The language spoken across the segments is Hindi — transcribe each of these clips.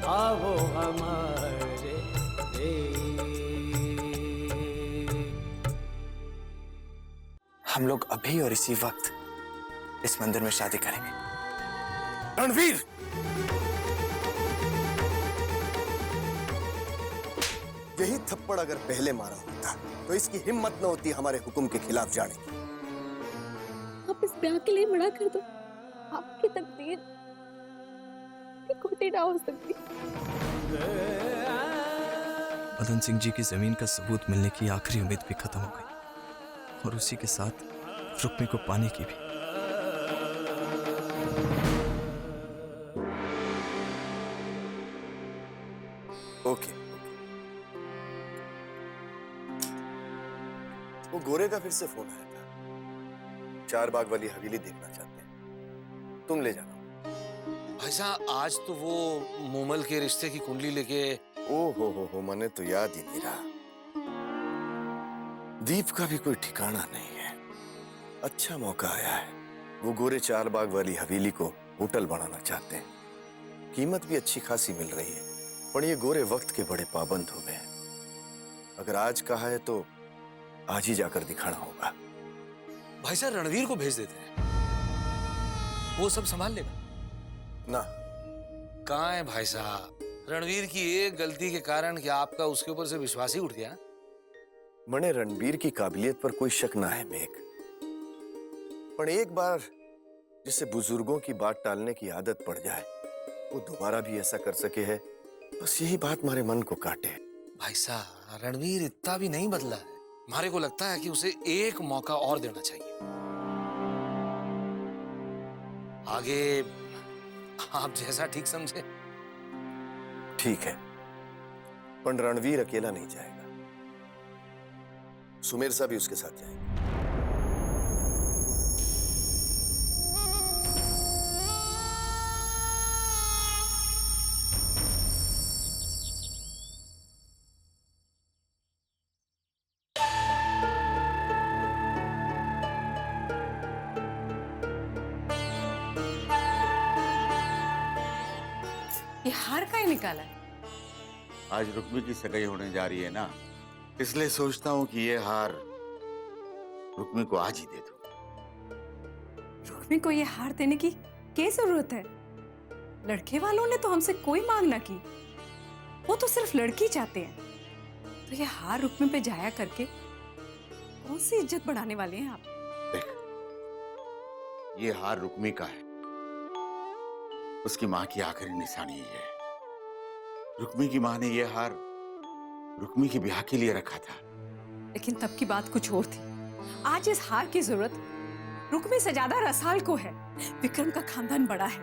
आओ हमारे देश। हम लोग अभी और इसी वक्त इस मंदिर में शादी करेंगे। रणवीर, यही थप्पड़ अगर पहले मारा होता तो इसकी हिम्मत न होती हमारे हुक्म के खिलाफ जाने की। आप इस ब्याह के लिए मना कर दो, आपकी तकदीर खोटी ना हो सकती। मदन सिंह जी की जमीन का सबूत मिलने की आखिरी उम्मीद भी खत्म हो गई और उसी के साथ रुक्मी को पाने की भी। ओके, वो गोरे का फिर से फोन आया था। 4 बाग वाली हवेली देखना चाहते हैं, तुम ले जाना। भाई साहब, आज तो वो मोमल के रिश्ते की कुंडली लेके। ओ हो, मैंने तो याद ही नहीं रहा। दीप का भी कोई ठिकाना नहीं है। अच्छा मौका आया है। वो गोरे 4 बाग वाली हवेली को होटल बनाना चाहते हैं। कीमत भी अच्छी खासी मिल रही है, पर ये गोरे वक्त के बड़े पाबंद हो गए हैं। अगर आज कहा है तो आज ही जाकर दिखाना होगा। भाई साहब, रणवीर को भेज देते हैं, वो सब संभाल लेगा ना। कहाँ है भाई साहब? रणवीर की एक गलती के कारण क्या आपका उसके ऊपर से विश्वास ही उठ गया? मने रणबीर की काबिलियत पर कोई शक ना है मेघ, पर एक बार जिसे बुजुर्गों की बात टालने की आदत पड़ जाए वो दोबारा भी ऐसा कर सके है, बस यही बात हमारे मन को काटे। भाई साहब, रणवीर इतना भी नहीं बदला है। हमारे को लगता है कि उसे एक मौका और देना चाहिए। आगे आप जैसा ठीक समझे। ठीक है, पर रणवीर अकेला नहीं जाएगा, सुमेर सा भी उसके साथ जाएगा। ये हार का ही निकाला है? आज रुक्मी की सगाई होने जा रही है ना, इसलिए सोचता हूँ कि ये हार रुक्मी को आज ही दे दूं। रुक्मी को ये हार देने की क्या जरूरत है? लड़के वालों ने तो हमसे कोई मांग ना की, वो तो सिर्फ लड़की चाहते हैं। तो ये हार रुक्मी पे जाया करके कौन सी इज्जत बढ़ाने वाले हैं आप? देख, ये हार रुक्मी का है, उसकी माँ की आखिरी निशानी है। रुक्मी की माँ ने यह हार रुक्मी के ब्याह के लिए रखा था। लेकिन तब की बात कुछ और थी। आज इस हार की जरूरत रुक्मी से ज्यादा रसाल को है। विक्रम का खानदान बड़ा है,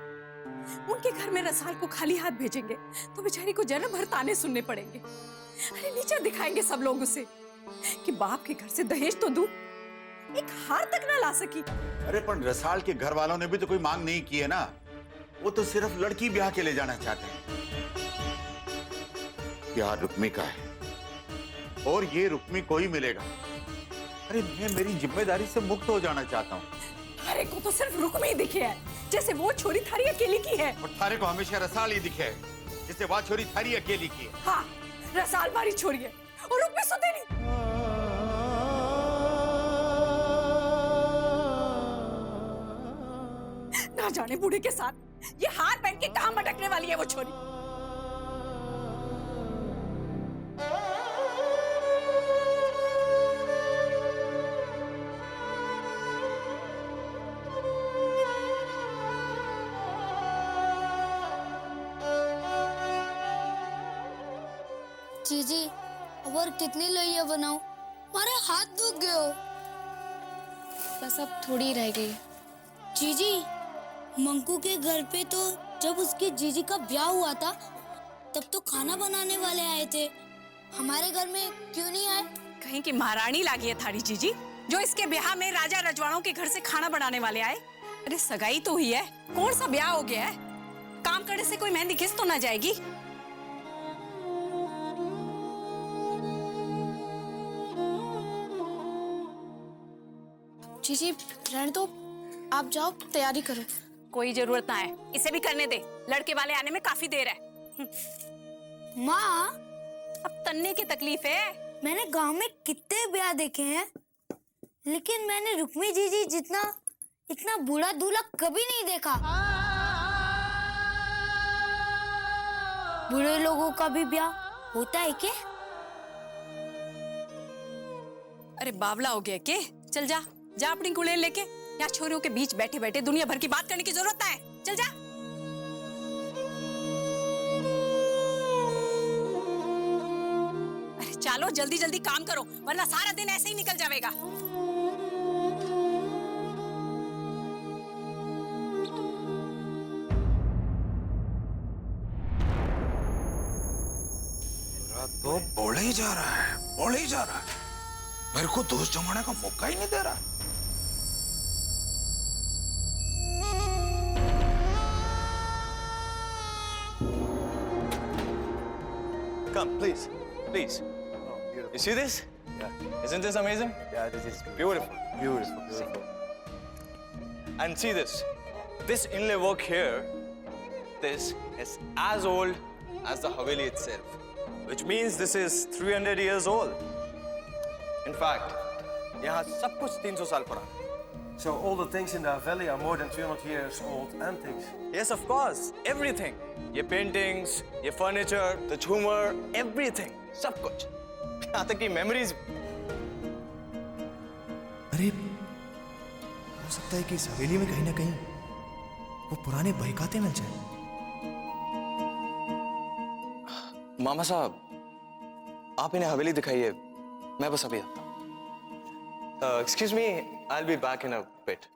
उनके घर में रसाल को खाली हाथ भेजेंगे तो बेचारी को जन्म भर ताने सुनने पड़ेंगे। अरे नीचा दिखाएंगे सब लोग उसे कि बाप के घर से दहेज तो दूं, एक हार तक ना ला सकी। अरे पर रसाल के घर वालों ने भी तो कोई मांग नहीं की है ना, वो तो सिर्फ लड़की ब्याह के ले जाना चाहते हैं। प्यार रुक्मी का है और ये रुक्मी को ही मिलेगा। अरे मैं मेरी जिम्मेदारी से मुक्त हो जाना चाहता हूँ। अरे को तो सिर्फ रुक्मी ही दिखे है, जैसे वो छोरी थारी अकेली की है। और थारे को हमेशा रसाल ही दिखे है, जैसे वह छोरी थारी अकेली की है। हाँ, रसाल मारी छोरी है और रुक्मी सुतेली। ना जाने बूढ़े के साथ ये हार पहन के कहां भटकने वाली है वो छोरी। जीजी, और कितनी लोइया बनाऊं? हमारे हाथ दुख गए हो। बस अब थोड़ी रह गई। जीजी, मंकू के घर पे तो जब उसकी जीजी का ब्याह हुआ था तब तो खाना बनाने वाले आए थे, हमारे घर में क्यों नहीं आए? कहीं की महारानी लागी है थारी जीजी जो इसके ब्याह में राजा रजवाड़ों के घर से खाना बनाने वाले आए। अरे सगाई तो हुई है, कौन सा ब्याह हो गया है? काम करने से कोई मेहंदी घिस तो ना जाएगी? जीजी रहने दो, आप जाओ तैयारी करो। कोई जरूरत ना है, इसे भी करने दे। लड़के वाले आने में काफी देर है। माँ, अब तन्ने की तकलीफ है। मैंने गांव में कितने ब्याह देखे हैं, लेकिन मैंने रुक्मी जीजी जितना इतना बूढ़ा दूल्हा कभी नहीं देखा। बूढ़े लोगों का भी ब्याह होता है क्या? अरे बावला हो गया के? चल जा, जा अपनी गुड़ेल लेके। यहाँ छोरियों के बीच बैठे बैठे दुनिया भर की बात करने की जरूरत है। चल जा। अरे चलो जल्दी जल्दी काम करो, वरना सारा दिन ऐसे ही निकल जाएगा। तो बोले ही जा रहा है, बोले ही जा रहा है। मेरे को दोस्त जमाने का मौका ही नहीं दे रहा। Come, please, please. You see this? Yeah. Isn't this amazing? Yeah, this is Beautiful. beautiful. And see this. This inlay work here, this is as old as the Haveli itself, which means this is 300 years old. In fact, यहाँ सब कुछ 300 साल पुराना है. So all the things in the valley are more than 300 years old antiques. Yes, of course, everything. ये paintings, ये furniture, the झूमर, everything, सब कुछ. यहाँ तक की memories. अरे हो सकता है कि इस हवेली में कहीं ना कहीं वो पुराने बहीखाते मिल जाए। मामा साहब, आप इन्हें हवेली दिखाइए, मैं बस अभी आता हूँ। Excuse me, I'll be back in a bit.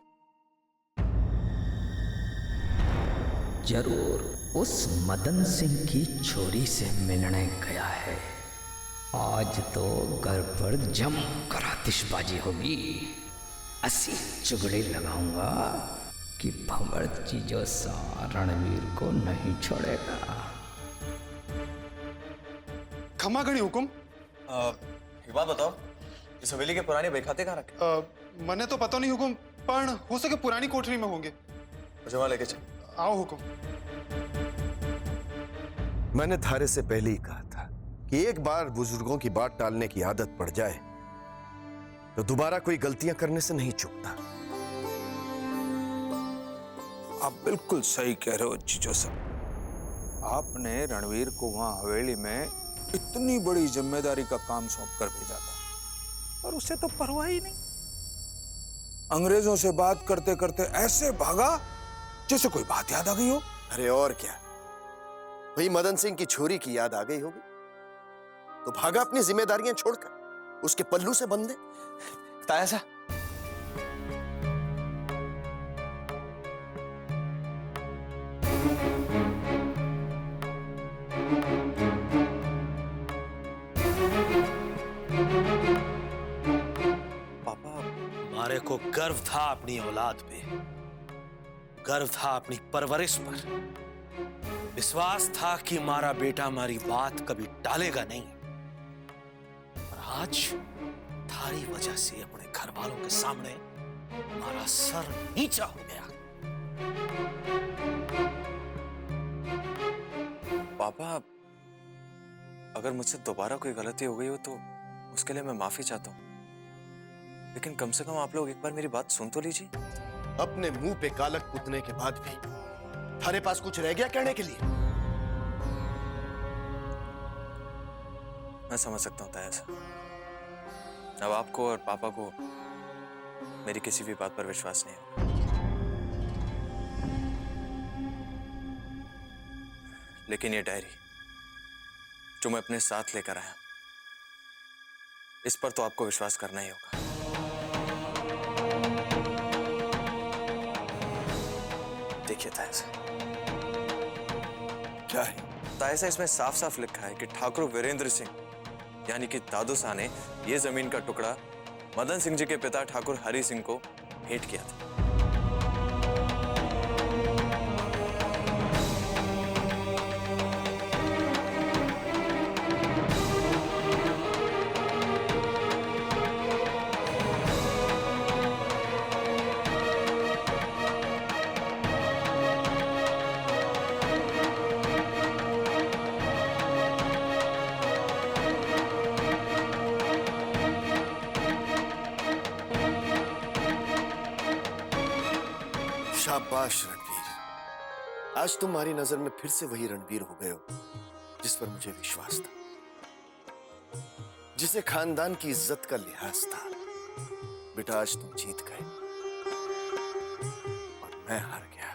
जरूर उस मदन सिंह की छोरी से मिलने गया है। आज तो घर पर जम कर आतिशबाजी होगी। ऐसी चुगली लगाऊंगा कि भंवर चीजों सा रणवीर को नहीं छोड़ेगा। खमा घड़ी हुकुम। एक बात बताओ, इस हवेली के पुराने बहीखाते कहाँ रखे? मने तो पता नहीं हुकुम, पर हो सके पुरानी कोठरी में होंगे। मुझे वहां लेके चल। आओ हुकुम। मैंने थारे से पहले ही कहा था कि एक बार बुजुर्गों की बात टालने की आदत पड़ जाए तो दोबारा कोई गलतियां करने से नहीं चूकता। आप बिल्कुल सही कह रहे हो जीजो साहब। आपने रणवीर को वहां हवेली में इतनी बड़ी जिम्मेदारी का काम सौंप कर भेजा था, पर उसे तो परवाह ही नहीं। अंग्रेजों से बात करते करते ऐसे भागा जैसे कोई बात याद आ गई हो। अरे और क्या, वही मदन सिंह की छोरी की याद आ गई होगी तो भागा अपनी जिम्मेदारियां छोड़कर उसके पल्लू से बंधे। ताया सा, मारे को गर्व था अपनी औलाद पे, गर्व था अपनी परवरिश पर, विश्वास था कि मारा बेटा हमारी बात कभी टालेगा नहीं। और आज थारी वजह से अपने घर वालों के सामने हमारा सर नीचा हो गया। पापा, अगर मुझसे दोबारा कोई गलती हो गई हो तो उसके लिए मैं माफी चाहता हूँ, लेकिन कम से कम आप लोग एक बार मेरी बात सुन तो लीजिए। अपने मुंह पे कालक पुतने के बाद भी थारे पास कुछ रह गया कहने के लिए? मैं समझ सकता हूँ ताया सा, अब आपको और पापा को मेरी किसी भी बात पर विश्वास नहीं होगा। लेकिन ये डायरी जो मैं अपने साथ लेकर आया, इस पर तो आपको विश्वास करना ही होगा। देखिए ताया सा, क्या है? ताया सा, इसमें साफ साफ लिखा है कि ठाकुर वीरेंद्र सिंह यानी कि दादू सा ने यह जमीन का टुकड़ा मदन सिंह जी के पिता ठाकुर हरि सिंह को भेंट किया था। शाबाश रणवीर, आज तुम्हारी नजर में फिर से वही रणवीर हो गए हो जिस पर मुझे विश्वास था, जिसे खानदान की इज्जत का लिहाज था। बेटा आज तुम जीत गए और मैं हार गया।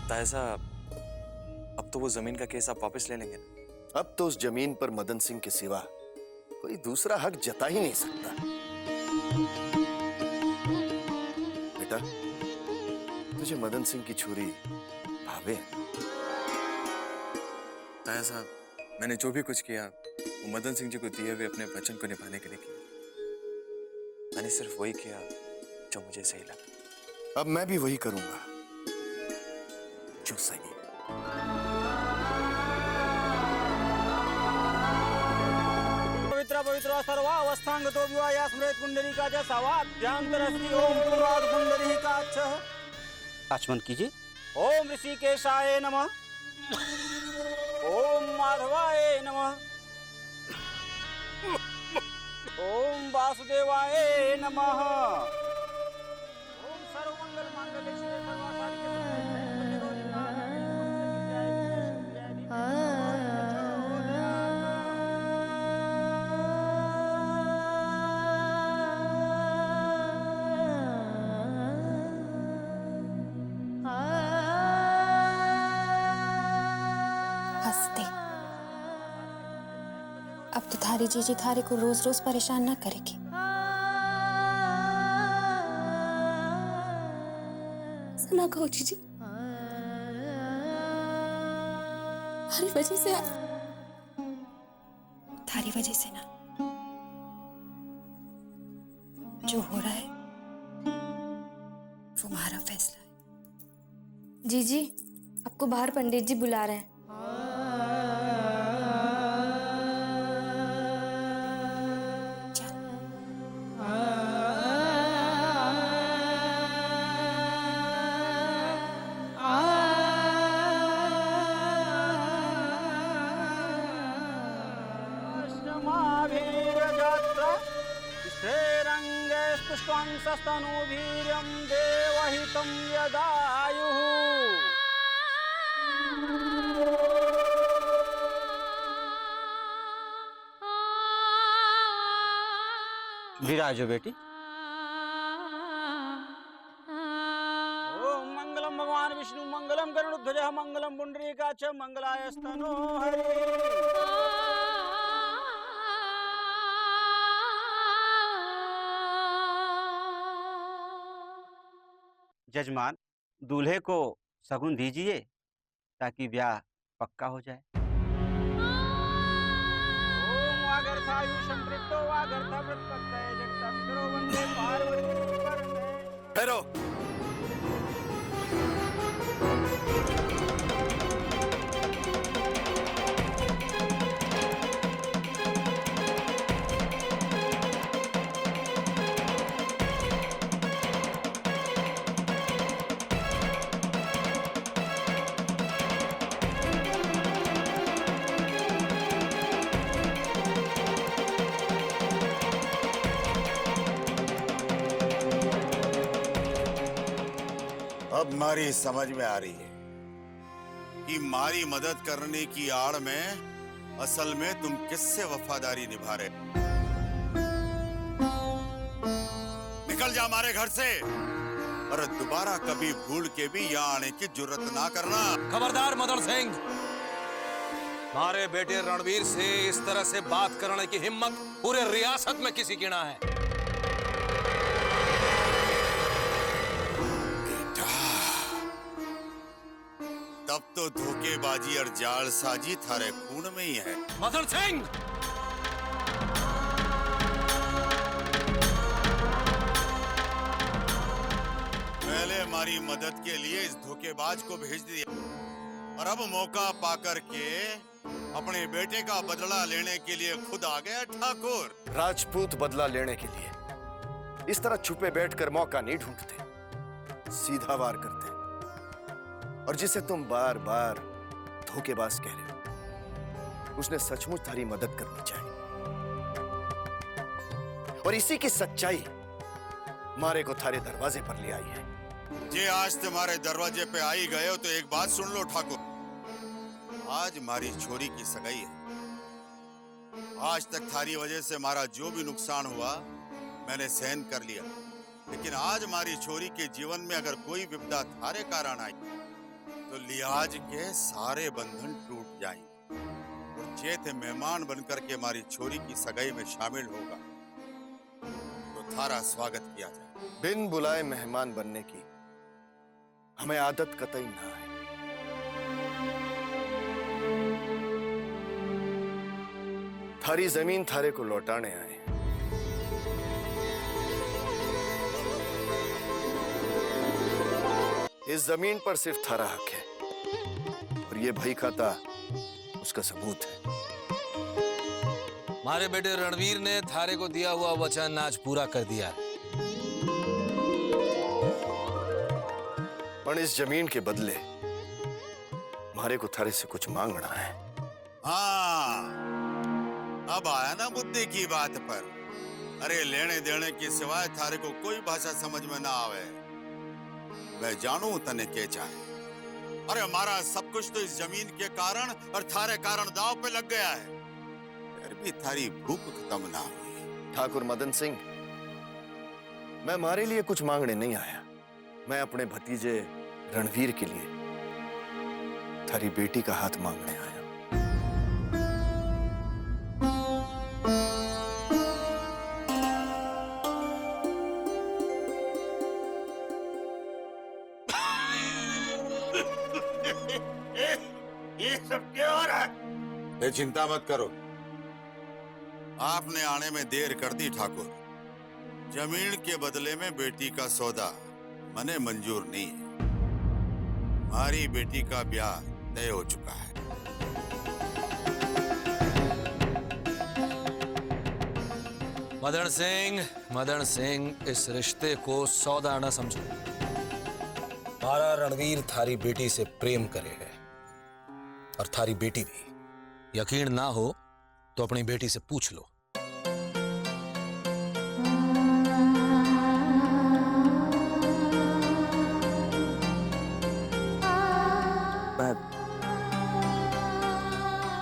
ताया साहब, अब तो वो जमीन का केस आप वापस ले लेंगे ना? अब तो उस जमीन पर मदन सिंह के सिवा कोई दूसरा हक जता ही नहीं सकता। बेटा, तुझे मदन सिंह की छुरी भावे? ताया साहब, मैंने जो भी कुछ किया वो मदन सिंह जी को दिए हुए अपने वचन को निभाने के लिए किया। मैंने सिर्फ वही किया जो मुझे सही लगा। अब मैं भी वही करूंगा जो सही। पवित्र पवित्र सर्वावस्थांगतो विवाह स्मृत कुंडलिका च सवाद्यांतरस्ति ओम पूर्वाद कुंडलिका च। आचमन कीजिए। ओम ऋषिकेशाय नमः। ओम माधवाय नमः। ओम वासुदेवाय नमः। ओम सर्वमंगल मांगल्ये शिवे सर्वासाधिके हंसते। अब तो थारी जीजी थारे को रोज रोज परेशान ना करेगी। ऐसा ना कहो जीजी, हमारी वजह से थारी वजह से ना, जो हो रहा है वो हमारा फैसला है। जीजी, आपको बाहर पंडित जी बुला रहे हैं। पुष्पांशस्तनूभीर्यं देवहितं यदायुः। विराजो बेटी। ओम मंगलम भगवान विष्णु मंगलम गरुड़ध्वजः मंगलम पुंडरीकाक्ष मंगलायस्तनो हरि। जजमान, दूल्हे को शगुन दीजिए ताकि ब्याह पक्का हो जाए। ओम वागर्थायुषं प्रीतो वागर्थवृत्तये जगतस्करो वंदे पार्वती परमे। ठहरो। अब मारी समझ में आ रही है कि मारी मदद करने की आड़ में असल में तुम किससे वफादारी निभा रहे। निकल जा हमारे घर से, और दोबारा कभी भूल के भी यहाँ आने की जुर्रत ना करना। खबरदार मदन सिंह, हमारे बेटे रणवीर से इस तरह से बात करने की हिम्मत पूरे रियासत में किसी की ना है। तब तो धोखेबाजी और जालसाजी थारे खून में ही है। मदन सिंह, पहले हमारी मदद के लिए इस धोखेबाज को भेज दिया, और अब मौका पाकर के अपने बेटे का बदला लेने के लिए खुद आ गया ठाकुर। राजपूत बदला लेने के लिए इस तरह छुपे बैठकर मौका नहीं ढूंढते, सीधा वार करते। और जिसे तुम बार बार धोखेबाज कह रहे हो, उसने सचमुच थारी मदद करनी चाहिए। और इसी की सच्चाई मारे को थारे दरवाजे पर ले आई है। जे आज तुम्हारे दरवाजे पे आई गए हो तो एक बात सुन लो ठाकुर, आज हमारी छोरी की सगाई है। आज तक थारी वजह से हमारा जो भी नुकसान हुआ मैंने सहन कर लिया, लेकिन आज हमारी छोरी के जीवन में अगर कोई विपदा थारे कारण आई तो लिहाज के सारे बंधन टूट जाएंगे और चेत मेहमान बनकर के हमारी छोरी की सगाई में शामिल होगा तो थारा स्वागत किया जाए। बिन बुलाए मेहमान बनने की हमें आदत कतई ना है। थारी जमीन थारे को लौटाने आए। इस जमीन पर सिर्फ थारा हक है और ये भाई खाता उसका सबूत है। हमारे बेटे रणवीर ने थारे को दिया हुआ वचन आज पूरा कर दिया है। पर इस जमीन के बदले मारे को थारे से कुछ मांगना है। हाँ, अब आया ना मुद्दे की बात पर। अरे लेने देने के सिवाय थारे को कोई भाषा समझ में ना आवे। मैं जानू तने के चाहे। अरे हमारा सब कुछ तो इस जमीन के कारण और थारे कारण दाव पे लग गया है, फिर भी थारी भूख खत्म ना हुई। ठाकुर मदन सिंह, मैं मारे लिए कुछ मांगने नहीं आया। मैं अपने भतीजे रणवीर के लिए थारी बेटी का हाथ मांगने आया। ये सब क्या हो रहा है? ये चिंता मत करो, आपने आने में देर कर दी ठाकुर। जमीन के बदले में बेटी का सौदा मने मंजूर नहीं है। हमारी बेटी का ब्याह तय हो चुका है। मदन सिंह, इस रिश्ते को सौदा न समझो। हमारा रणवीर थारी बेटी से प्रेम करे है और थारी बेटी भी। यकीन ना हो तो अपनी बेटी से पूछ लो।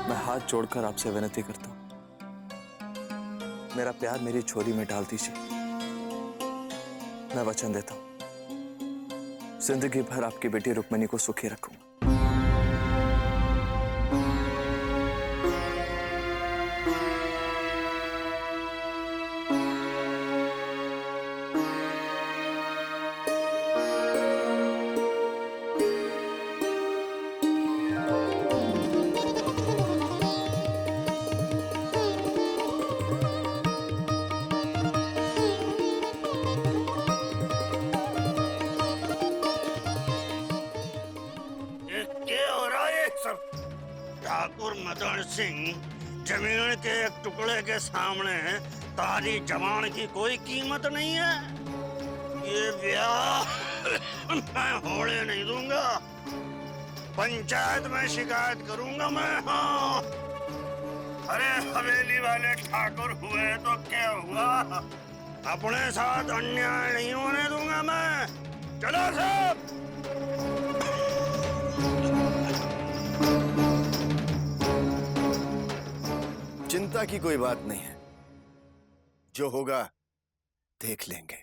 मैं हाथ जोड़कर आपसे विनती करता हूं, मेरा प्यार मेरी झोली में डाल दीजिए। मैं वचन देता हूं, जिंदगी भर आपकी बेटी रुक्मिणी को सुखी रखूंगा। ठाकुर मदन सिंह, जमीन के एक टुकड़े के सामने तारी जवान की कोई कीमत नहीं है। ये ब्याह मैं होने नहीं दूंगा। पंचायत में शिकायत करूंगा मैं। हाँ, अरे हवेली वाले ठाकुर हुए तो क्या हुआ, अपने साथ अन्याय नहीं होने दूंगा मैं। चलो सब। चिंता की कोई बात नहीं है, जो होगा देख लेंगे।